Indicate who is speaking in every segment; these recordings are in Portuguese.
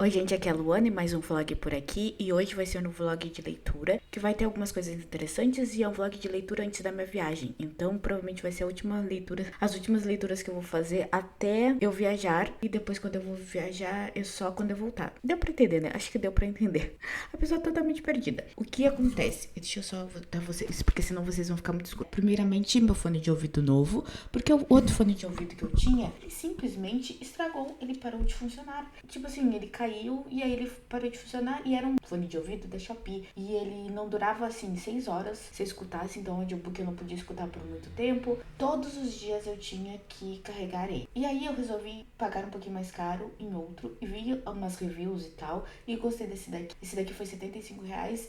Speaker 1: Oi gente, aqui é a Luana e mais um vlog por aqui, e hoje vai ser um vlog de leitura, que vai ter algumas coisas interessantes e é um vlog de leitura antes da minha viagem, então provavelmente vai ser as últimas leituras que eu vou fazer até eu viajar, e depois quando eu vou viajar é só quando eu voltar. Deu pra entender, né? Acho que deu pra entender. A pessoa totalmente perdida. O que acontece? Deixa eu só dar vocês, porque senão vocês vão ficar muito escuros. Primeiramente, meu fone de ouvido novo, porque o outro fone de ouvido que eu tinha, ele simplesmente estragou, ele parou de funcionar. Tipo assim, ele caiu e aí ele parou de funcionar e era um fone de ouvido da Shopee. E ele não durava assim 6 horas se eu escutasse, então o audiobook eu não podia escutar por muito tempo. Todos os dias eu tinha que carregar ele. E aí eu resolvi pagar um pouquinho mais caro em outro e vi algumas reviews e tal. E gostei desse daqui. Esse daqui foi R$ 75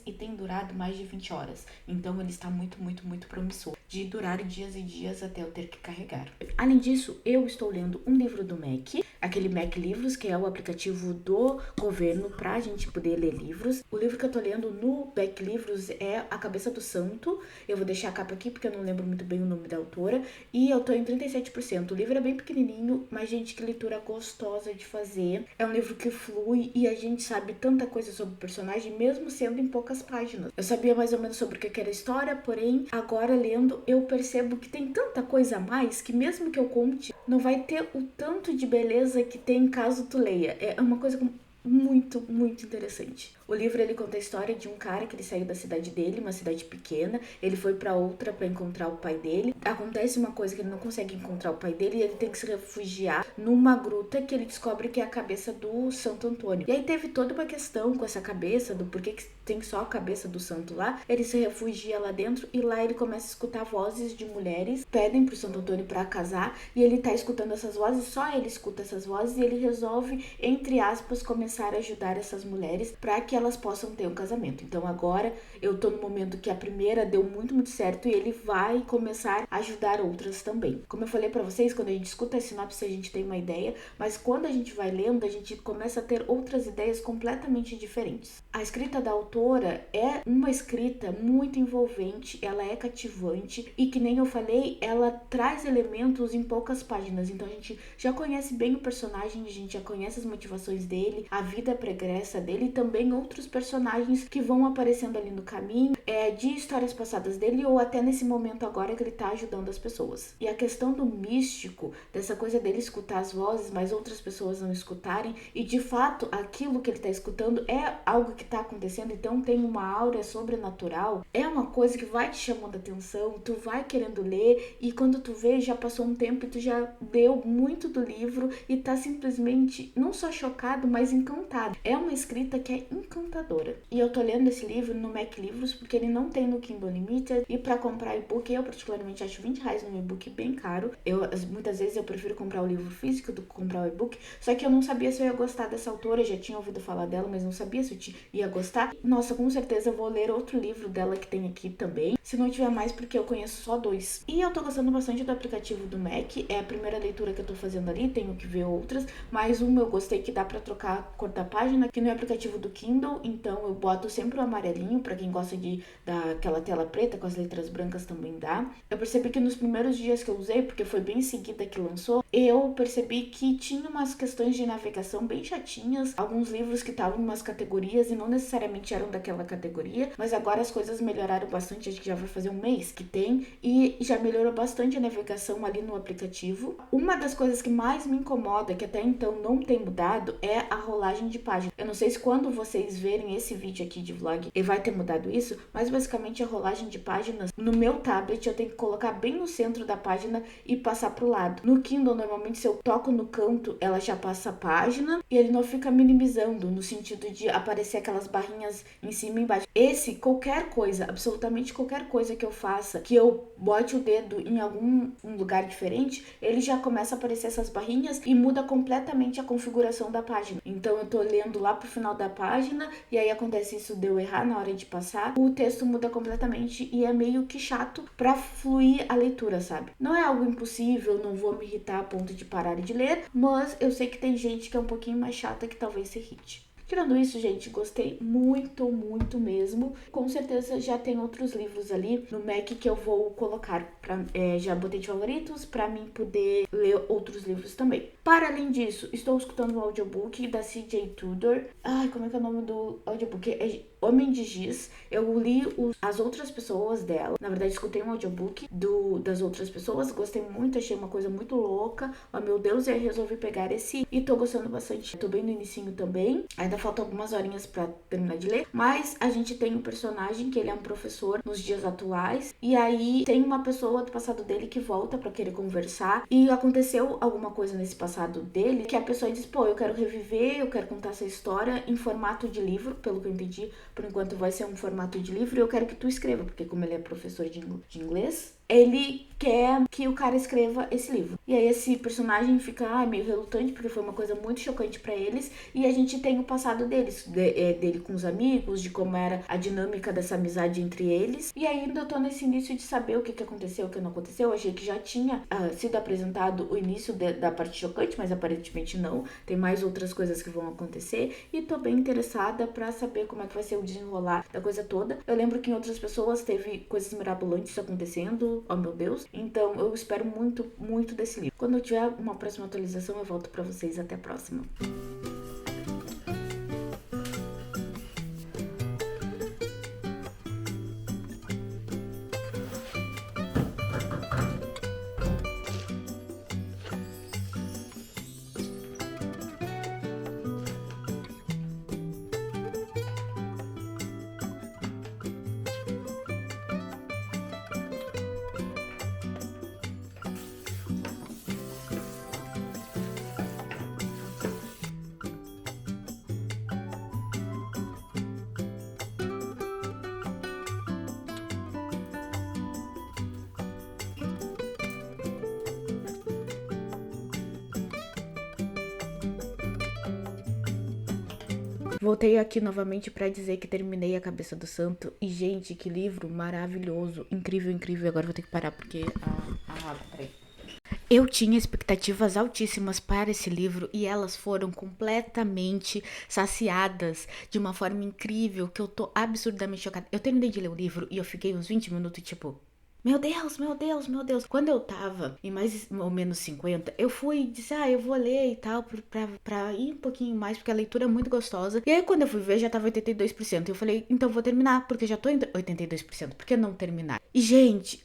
Speaker 1: e tem durado mais de 20 horas. Então ele está muito, muito, muito promissor de durar dias e dias até eu ter que carregar. Além disso, eu estou lendo um livro do Mac, aquele Mac Livros, que é o aplicativo do governo pra gente poder ler livros. O livro que eu tô lendo no Mac Livros é A Cabeça do Santo. Eu vou deixar a capa aqui porque eu não lembro muito bem o nome da autora. E eu tô em 37%. O livro é bem pequenininho, mas gente, que leitura gostosa de fazer. É um livro que flui e a gente sabe tanta coisa sobre o personagem, mesmo sendo em poucas páginas. Eu sabia mais ou menos sobre o que era a história, porém, agora lendo, eu percebo que tem tanta coisa a mais que mesmo que eu conte, não vai ter o tanto de beleza que tem caso tu leia. É uma coisa muito, muito interessante. O livro ele conta a história de um cara que ele saiu da cidade dele, uma cidade pequena, ele foi pra outra pra encontrar o pai dele. Acontece uma coisa que ele não consegue encontrar o pai dele e ele tem que se refugiar numa gruta que ele descobre que é a cabeça do Santo Antônio. E aí teve toda uma questão com essa cabeça, do porquê que tem só a cabeça do santo lá. Ele se refugia lá dentro e lá ele começa a escutar vozes de mulheres, pedem pro Santo Antônio pra casar e ele tá escutando essas vozes, só ele escuta essas vozes e ele resolve, entre aspas, começar a ajudar essas mulheres para que elas possam ter um casamento. Então agora eu tô no momento que a primeira deu muito, muito certo e ele vai começar a ajudar outras também. Como eu falei para vocês, quando a gente escuta a sinopse a gente tem uma ideia, mas quando a gente vai lendo a gente começa a ter outras ideias completamente diferentes. A escrita da autora é uma escrita muito envolvente, ela é cativante e que nem eu falei, ela traz elementos em poucas páginas, então a gente já conhece bem o personagem, a gente já conhece as motivações dele, a vida pregressa dele e também outros personagens que vão aparecendo ali no caminho, de histórias passadas dele ou até nesse momento agora que ele tá ajudando as pessoas. E a questão do místico, dessa coisa dele escutar as vozes, mas outras pessoas não escutarem, e de fato aquilo que ele tá escutando é algo que tá acontecendo, então tem uma aura sobrenatural, é uma coisa que vai te chamando a atenção, tu vai querendo ler e quando tu vê já passou um tempo e tu já deu muito do livro e tá simplesmente não só chocado, mas encantado. É uma escrita que é encantadora. E eu tô lendo esse livro no Mac Livros porque ele não tem no Kindle Unlimited e pra comprar e-book eu particularmente acho R$ 20 no e-book bem caro. Muitas vezes eu prefiro comprar o livro físico do que comprar o e-book, só que eu não sabia se eu ia gostar dessa autora, eu já tinha ouvido falar dela, mas não sabia se eu ia gostar. Nossa, com certeza eu vou ler outro livro dela que tem aqui também, se não tiver mais porque eu conheço só 2. E eu tô gostando bastante do aplicativo do Mac, é a primeira leitura que eu tô fazendo ali, tenho que ver outras, mas uma eu gostei que dá pra trocar a cor da página, que no aplicativo do Kindle, então eu boto sempre o amarelinho, pra quem gosta daquela tela preta com as letras brancas também dá. Eu percebi que nos primeiros dias que eu usei, porque foi bem em seguida que lançou, eu percebi que tinha umas questões de navegação bem chatinhas, alguns livros que estavam em umas categorias e não necessariamente eram daquela categoria, mas agora as coisas melhoraram bastante, acho que já vai fazer um mês que tem, e já melhorou bastante a navegação ali no aplicativo. Uma das coisas que mais me incomoda, que até então não tem mudado, é a rolagem de página. Eu não sei se quando vocês verem esse vídeo aqui de vlog vai ter mudado isso, mas basicamente a rolagem de páginas no meu tablet eu tenho que colocar bem no centro da página e passar pro lado. No Kindle, normalmente se eu toco no canto, ela já passa a página e ele não fica minimizando, no sentido de aparecer aquelas barrinhas em cima e embaixo. Qualquer coisa, absolutamente qualquer coisa que eu faça, que eu bote o dedo em algum lugar diferente, ele já começa a aparecer essas barrinhas e muda completamente a configuração da página. Então eu tô lendo lá pro final da página e aí acontece isso de eu errar na hora de passar, o texto muda completamente e é meio que chato pra fluir a leitura, sabe? Não é algo impossível, não vou me irritar a ponto de parar de ler, mas eu sei que tem gente que é um pouquinho mais chata que talvez se irrite. Tirando isso, gente, gostei muito, muito mesmo. Com certeza já tem outros livros ali no Mac que eu vou colocar. Já botei de favoritos pra mim poder ler outros livros também. Para além disso, estou escutando um audiobook da C.J. Tudor. Ai, como é que é o nome do audiobook? É Homem de Giz. Eu li as outras pessoas dela. Na verdade, escutei um audiobook das outras pessoas. Gostei muito, achei uma coisa muito louca. Oh, meu Deus, e aí resolvi pegar esse e tô gostando bastante. Tô bem no inicinho também. Ainda faltam algumas horinhas pra terminar de ler. Mas a gente tem um personagem que ele é um professor nos dias atuais. E aí tem uma pessoa do passado dele que volta pra querer conversar. E aconteceu alguma coisa nesse passado dele que a pessoa diz, pô, eu quero reviver, eu quero contar essa história em formato de livro, pelo que eu entendi. Por enquanto vai ser um formato de livro e eu quero que tu escreva, porque como ele é professor de inglês, ele quer que o cara escreva esse livro. E aí esse personagem fica meio relutante, porque foi uma coisa muito chocante pra eles. E a gente tem o passado deles, dele com os amigos, de como era a dinâmica dessa amizade entre eles. E ainda eu tô nesse início de saber o que aconteceu, o que não aconteceu. Eu achei que já tinha sido apresentado o início da parte chocante, mas aparentemente não. Tem mais outras coisas que vão acontecer. E tô bem interessada pra saber como é que vai ser o desenrolar da coisa toda. Eu lembro que em outras pessoas teve coisas mirabolantes acontecendo. Oh meu Deus. Então eu espero muito, muito desse livro. Quando eu tiver uma próxima atualização, eu volto pra vocês. Até a próxima. Voltei aqui novamente pra dizer que terminei A Cabeça do Santo. E, gente, que livro maravilhoso. Incrível, incrível. Agora vou ter que parar porque... peraí. Eu tinha expectativas altíssimas para esse livro e elas foram completamente saciadas de uma forma incrível que eu tô absurdamente chocada. Eu terminei de ler o livro e eu fiquei uns 20 minutos tipo... Meu Deus, meu Deus, meu Deus. Quando eu tava em mais ou menos 50, eu fui e disse, eu vou ler e tal, pra ir um pouquinho mais, porque a leitura é muito gostosa. E aí, quando eu fui ver, já tava 82%. E eu falei, então vou terminar, porque já tô em 82%. Por que não terminar? E, gente,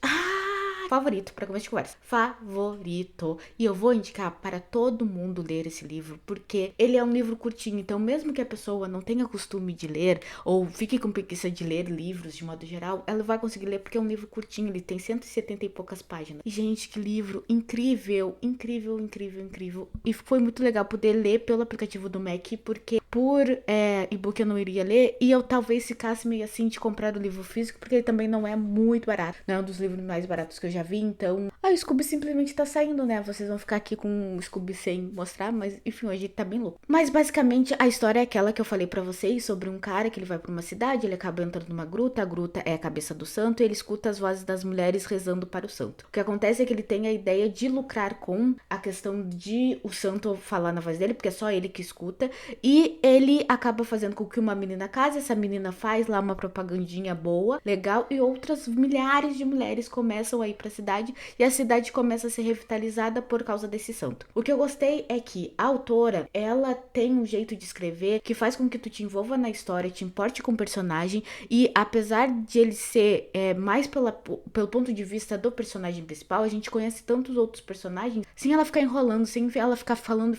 Speaker 1: favorito para começo de conversa. Favorito. E eu vou indicar para todo mundo ler esse livro, porque ele é um livro curtinho. Então, mesmo que a pessoa não tenha costume de ler, ou fique com preguiça de ler livros de modo geral, ela vai conseguir ler, porque é um livro curtinho. Ele tem 170 e poucas páginas. E, gente, que livro incrível, incrível, incrível, incrível. E foi muito legal poder ler pelo aplicativo do Mac, porque por e-book eu não iria ler, e eu talvez ficasse meio assim de comprar o livro físico, porque ele também não é muito barato. Não é um dos livros mais baratos que eu já vi, então... o Scooby simplesmente tá saindo, né? Vocês vão ficar aqui com o Scooby sem mostrar, mas enfim, hoje tá bem louco. Mas basicamente a história é aquela que eu falei pra vocês, sobre um cara que ele vai pra uma cidade, ele acaba entrando numa gruta, a gruta é a cabeça do santo, e ele escuta as vozes das mulheres rezando para o santo. O que acontece é que ele tem a ideia de lucrar com a questão de o santo falar na voz dele, porque é só ele que escuta, e ele acaba fazendo com que uma menina case, essa menina faz lá uma propagandinha boa, legal, e outras milhares de mulheres começam a ir pra cidade, e a cidade começa a ser revitalizada por causa desse santo. O que eu gostei é que a autora, ela tem um jeito de escrever que faz com que tu te envolva na história, te importe com o personagem, e apesar de ele ser mais pelo ponto de vista do personagem principal, a gente conhece tantos outros personagens, sem ela ficar enrolando, sem ela ficar falando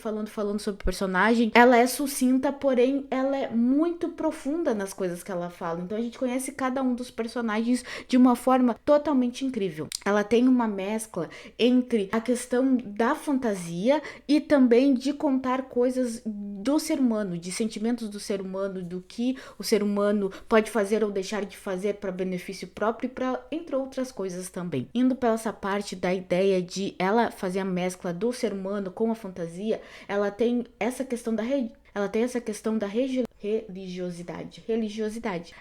Speaker 1: sobre o personagem. Ela é sucinta, porém ela é muito profunda nas coisas que ela fala, então a gente conhece cada um dos personagens de uma forma totalmente incrível. Ela tem uma mescla entre a questão da fantasia e também de contar coisas do ser humano, de sentimentos do ser humano, do que o ser humano pode fazer ou deixar de fazer para benefício próprio, entre outras coisas também. Indo pela essa parte da ideia de ela fazer a mescla do ser humano com a fantasia, ela tem essa questão da religiosidade.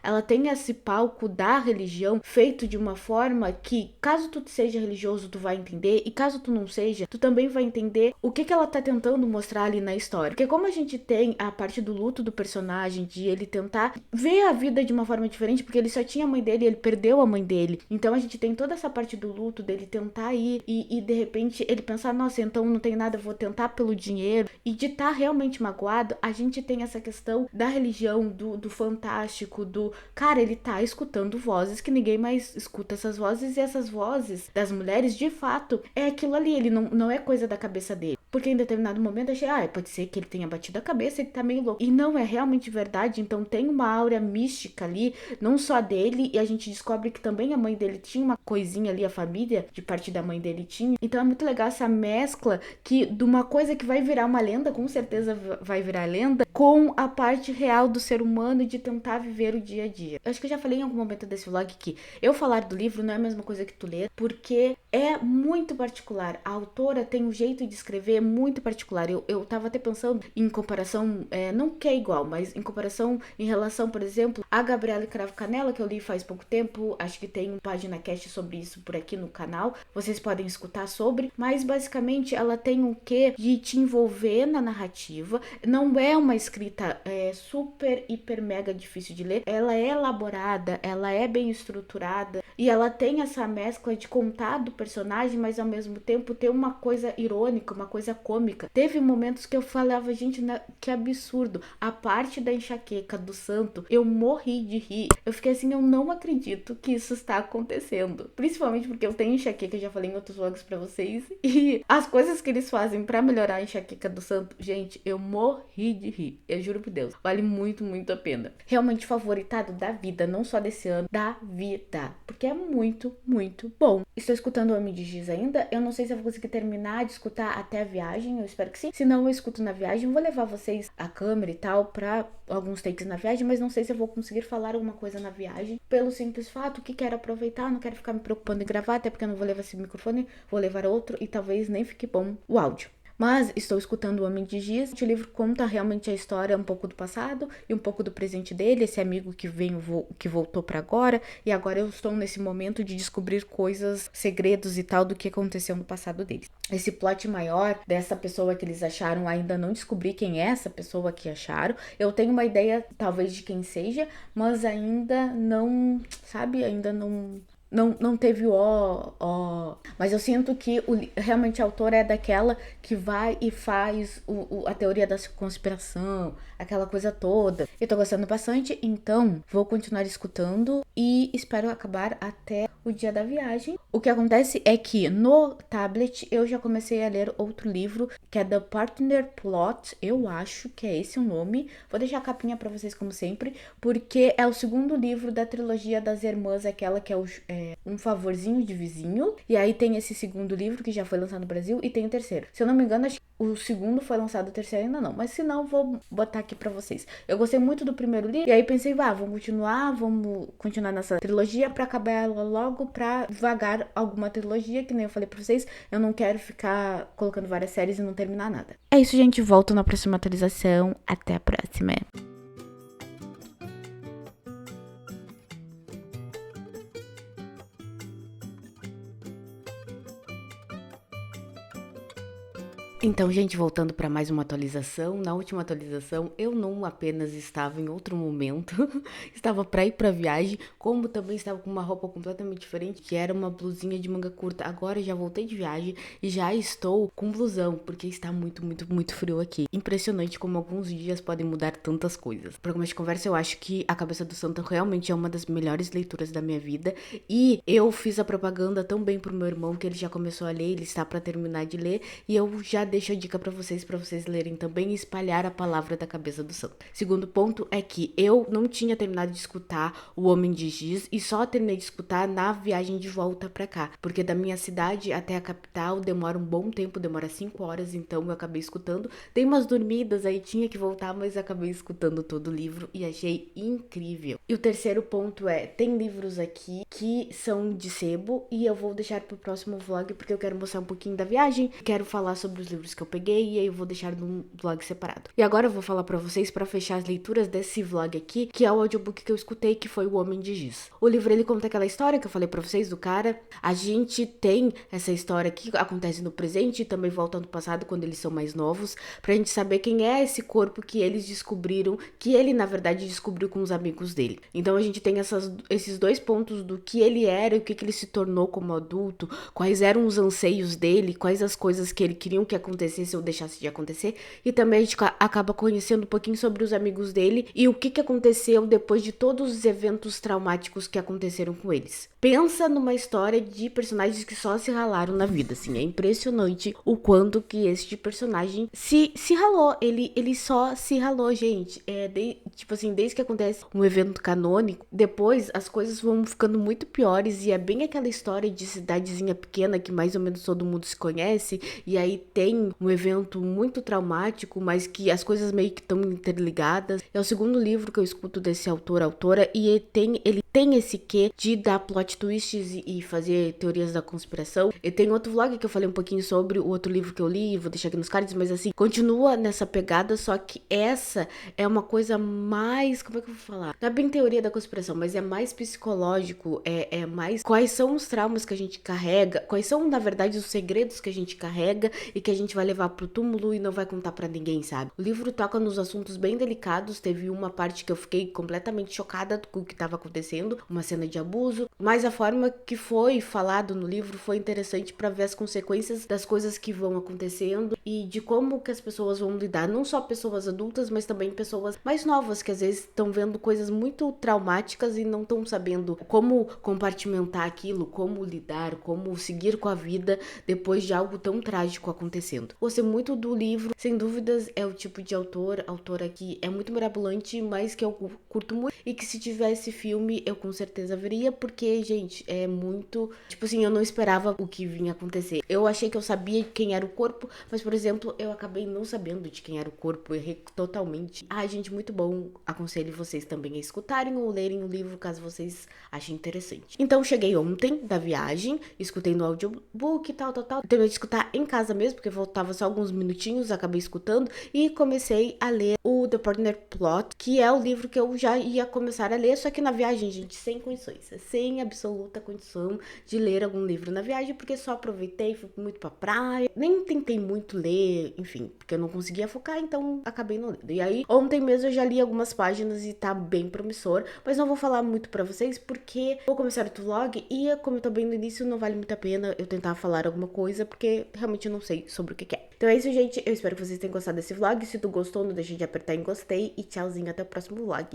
Speaker 1: Ela tem esse palco da religião feito de uma forma que, caso tu seja religioso, tu vai entender, e caso tu não seja, tu também vai entender o que ela tá tentando mostrar ali na história. Porque como a gente tem a parte do luto do personagem, de ele tentar ver a vida de uma forma diferente, porque ele só tinha a mãe dele e ele perdeu a mãe dele. Então a gente tem toda essa parte do luto dele tentar ir e de repente ele pensar, nossa, então não tem nada, eu vou tentar pelo dinheiro. E de estar realmente magoado, a gente tem essa questão da religião, do fantástico, do... Cara, ele tá escutando vozes que ninguém mais escuta essas vozes, e essas vozes das mulheres, de fato, é aquilo ali, ele não é coisa da cabeça dele. Porque em determinado momento eu achei, pode ser que ele tenha batido a cabeça, ele tá meio louco. E não é realmente verdade, então tem uma aura mística ali, não só dele, e a gente descobre que também a mãe dele tinha uma coisinha ali, a família de parte da mãe dele tinha. Então é muito legal essa mescla que de uma coisa que vai virar uma lenda, com certeza vai virar lenda, com a parte real do ser humano de tentar viver o dia a dia. Eu acho que eu já falei em algum momento desse vlog que eu falar do livro não é a mesma coisa que tu ler, porque é muito particular. A autora tem um jeito de escrever muito particular. Eu tava até pensando em comparação, não que é igual, mas em comparação em relação, por exemplo, a Gabriela Cravo Canela, que eu li faz pouco tempo, acho que tem uma página cast sobre isso por aqui no canal, vocês podem escutar sobre, mas basicamente ela tem um quê de te envolver na narrativa. Não é uma escrita super, hiper, mega difícil de ler, ela é elaborada, ela é bem estruturada, e ela tem essa mescla de contar do personagem, mas ao mesmo tempo ter uma coisa irônica, uma coisa cômica. Teve momentos que eu falava, gente, que absurdo. A parte da enxaqueca do santo, eu morri de rir. Eu fiquei assim, eu não acredito que isso está acontecendo. Principalmente porque eu tenho enxaqueca, já falei em outros vlogs pra vocês. E as coisas que eles fazem pra melhorar a enxaqueca do santo, gente, eu morri de rir. Eu juro por Deus. Vale muito, muito a pena. Realmente favoritado da vida, não só desse ano, da vida. Porque é muito, muito bom. Estou escutando o Homem de Giz ainda. Eu não sei se eu vou conseguir terminar de escutar até a viagem. Eu espero que sim. Se não, eu escuto na viagem. Vou levar vocês a câmera e tal pra alguns takes na viagem, mas não sei se eu vou conseguir falar alguma coisa na viagem. Pelo simples fato que quero aproveitar, não quero ficar me preocupando em gravar, até porque eu não vou levar esse microfone, vou levar outro e talvez nem fique bom o áudio. Mas estou escutando O Homem de Giz. O livro conta realmente a história um pouco do passado e um pouco do presente dele, esse amigo que voltou para agora, e agora eu estou nesse momento de descobrir coisas, segredos e tal do que aconteceu no passado deles. Esse plot maior dessa pessoa que eles acharam, ainda não descobri quem é essa pessoa que acharam. Eu tenho uma ideia talvez de quem seja, mas ainda não, sabe, ainda não teve mas eu sinto que realmente a autora é daquela que vai e faz a teoria da conspiração, aquela coisa toda. Eu tô gostando bastante, então vou continuar escutando e espero acabar até o dia da viagem. O que acontece é que no tablet eu já comecei a ler outro livro, que é The Partner Plot, eu acho que é esse o nome. Vou deixar a capinha pra vocês como sempre, porque é o segundo livro da trilogia das irmãs, aquela que é Um Favorzinho de Vizinho. E aí tem esse segundo livro que já foi lançado no Brasil e tem o terceiro. Se eu não me engano, acho que o segundo foi lançado, o terceiro ainda não. Mas se não, vou botar aqui pra vocês. Eu gostei muito do primeiro livro e aí pensei, vamos continuar nessa trilogia pra acabar ela logo, pra devagar alguma trilogia, que nem eu falei pra vocês. Eu não quero ficar colocando várias séries e não terminar nada. É isso, gente. Volto na próxima atualização. Até a próxima. Então, gente, voltando para mais uma atualização. Na última atualização, eu não apenas estava em outro momento, estava para ir para viagem, como também estava com uma roupa completamente diferente, que era uma blusinha de manga curta. Agora eu já voltei de viagem e já estou com blusão, porque está muito, muito, muito frio aqui. Impressionante como alguns dias podem mudar tantas coisas. Para começo de conversa, eu acho que A Cabeça do Santo realmente é uma das melhores leituras da minha vida, e eu fiz a propaganda tão bem pro meu irmão que ele já começou a ler, ele está para terminar de ler, e eu já deixo a dica pra vocês lerem também e espalhar a palavra da Cabeça do Santo. Segundo ponto é que eu não tinha terminado de escutar O Homem de Giz e só terminei de escutar na viagem de volta pra cá, porque da minha cidade até a capital demora um bom tempo, demora 5 horas, então eu acabei escutando. Dei umas dormidas, aí tinha que voltar, mas acabei escutando todo o livro e achei incrível. E o terceiro ponto tem livros aqui que são de sebo e eu vou deixar pro próximo vlog, porque eu quero mostrar um pouquinho da viagem, quero falar sobre os livros livros que eu peguei e aí eu vou deixar num vlog separado. E agora eu vou falar pra vocês, pra fechar as leituras desse vlog aqui, que é o audiobook que eu escutei, que foi O Homem de Giz. O livro, ele conta aquela história que eu falei pra vocês do cara. A gente tem essa história que acontece no presente e também volta no passado, quando eles são mais novos, pra gente saber quem é esse corpo que eles descobriram, que ele, na verdade, descobriu com os amigos dele. Então a gente tem esses dois pontos do que ele era e o que ele se tornou como adulto, quais eram os anseios dele, quais as coisas que ele queria que acontecesse ou deixasse de acontecer, e também a gente acaba conhecendo um pouquinho sobre os amigos dele e o que aconteceu depois de todos os eventos traumáticos que aconteceram com eles. Pensa numa história de personagens que só se ralaram na vida, assim, é impressionante o quanto que este personagem se ralou, ele só se ralou, gente, tipo assim, desde que acontece um evento canônico, depois as coisas vão ficando muito piores e é bem aquela história de cidadezinha pequena que mais ou menos todo mundo se conhece e aí tem um evento muito traumático, mas que as coisas meio que estão interligadas. É o segundo livro que eu escuto desse autora, e ele tem esse quê de dar plot twists e fazer teorias da conspiração. E tem outro vlog que eu falei um pouquinho sobre o outro livro que eu li, vou deixar aqui nos cards, mas assim, continua nessa pegada, só que essa é uma coisa mais, como é que eu vou falar? Não é bem teoria da conspiração, mas é mais psicológico, é mais quais são os traumas que a gente carrega, quais são, na verdade, os segredos que a gente carrega e que a gente vai levar pro túmulo e não vai contar pra ninguém, sabe? O livro toca nos assuntos bem delicados, teve uma parte que eu fiquei completamente chocada com o que tava acontecendo, uma cena de abuso, mas a forma que foi falado no livro foi interessante para ver as consequências das coisas que vão acontecendo e de como que as pessoas vão lidar, não só pessoas adultas, mas também pessoas mais novas que às vezes estão vendo coisas muito traumáticas e não estão sabendo como compartimentar aquilo, como lidar, como seguir com a vida depois de algo tão trágico acontecendo. Gostei muito do livro, sem dúvidas é o tipo de autora que é muito mirabolante, mas que eu curto muito e que se tivesse filme eu com certeza veria, porque, gente, é muito, tipo assim, eu não esperava o que vinha acontecer. Eu achei que eu sabia quem era o corpo, mas, por exemplo, eu acabei não sabendo de quem era o corpo, eu errei totalmente. Ai, gente, muito bom. Aconselho vocês também a escutarem ou lerem o livro, caso vocês achem interessante. Então, cheguei ontem da viagem, escutei no audiobook, tal. Terminei de escutar em casa mesmo, porque voltava só alguns minutinhos, acabei escutando e comecei a ler o The Partner Plot, que é o livro que eu já ia começar a ler, só que na viagem, gente, sem condições, sem absoluta condição de ler algum livro na viagem, porque só aproveitei, fui muito pra praia, nem tentei muito ler, enfim, porque eu não conseguia focar, então acabei não lendo. E aí, ontem mesmo eu já li algumas páginas e tá bem promissor, mas não vou falar muito pra vocês, porque vou começar outro vlog e, como eu tô bem no início, não vale muito a pena eu tentar falar alguma coisa, porque realmente eu não sei sobre o que é. Então é isso, gente, eu espero que vocês tenham gostado desse vlog, se tu gostou, não deixa de apertar em gostei e tchauzinho, até o próximo vlog.